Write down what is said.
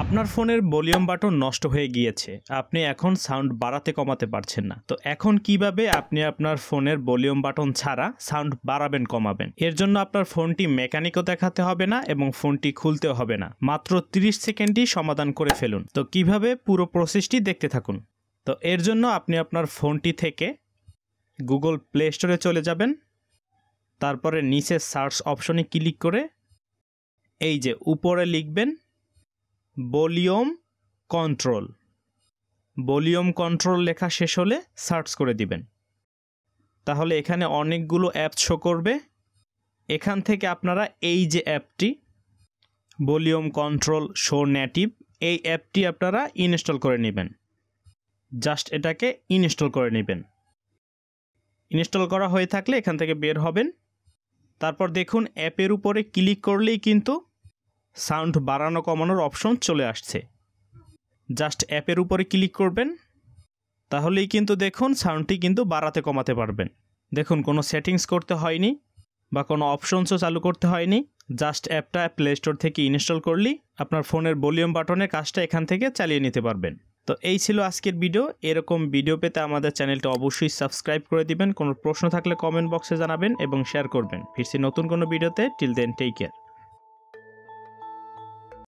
আপনার ফোনের volume button নষ্ট হয়ে গিয়েছে, আপনি এখন সাউন্ড বাড়াতে কমাতে পারছেন না। তো এখন কিভাবে আপনি আপনার ফোনের ভলিউম বাটন ছাড়া সাউন্ড বাড়াবেন কমাবেন? এর জন্য আপনার ফোনটি মেকানিকও দেখাতে হবে না এবং ফোনটি খুলতেও হবে না, মাত্র 30 সেকেন্ডই সমাধান করে ফেলুন। তো কিভাবে, পুরো প্রসেসটি দেখতে থাকুন। তো এর জন্য আপনি আপনার ফোনটি থেকে গুগল প্লে স্টোরে চলে যাবেন, তারপরে নিচে সার্চ অপশনে ক্লিক করে এই যে উপরে লিখবেন ভলিউম কন্ট্রোল। ভলিউম কন্ট্রোল লেখা শেষ হলে সার্চ করে দিবেন। তাহলে এখানে অনেকগুলো অ্যাপ শো করবে। এখান থেকে আপনারা এই যে অ্যাপটি ভলিউম কন্ট্রোল শো নেটিভ, এই অ্যাপটি আপনারা ইনস্টল করে নেবেন। জাস্ট এটাকে ইনস্টল করে নেবেন। ইনস্টল করা হয়ে থাকলে এখান থেকে বের হবেন। তারপর দেখুন অ্যাপের উপরে ক্লিক করলেই কিন্তু সাউন্ড বাড়ানো কমানোর অপশন চলে আসছে। জাস্ট অ্যাপের উপরে ক্লিক করবেন, তাহলেই কিন্তু দেখুন সাউন্ডটি কিন্তু বাড়াতে কমাতে পারবেন। দেখুন কোনো সেটিংস করতে হয়নি বা কোনো অপশনসও চালু করতে হয়নি। জাস্ট অ্যাপটা প্লে স্টোর থেকে ইনস্টল করলেই আপনার ফোনের ভলিউম বাটনের কাজটা এখান থেকে চালিয়ে নিতে পারবেন। তো এই ছিল আজকের ভিডিও। এরকম ভিডিও পেতে আমাদের চ্যানেলটা অবশ্যই সাবস্ক্রাইব করে দিবেন। কোনো প্রশ্ন থাকলে কমেন্ট বক্সে জানাবেন এবং শেয়ার করবেন। ফিরছি নতুন কোনো ভিডিওতে। Till then take care.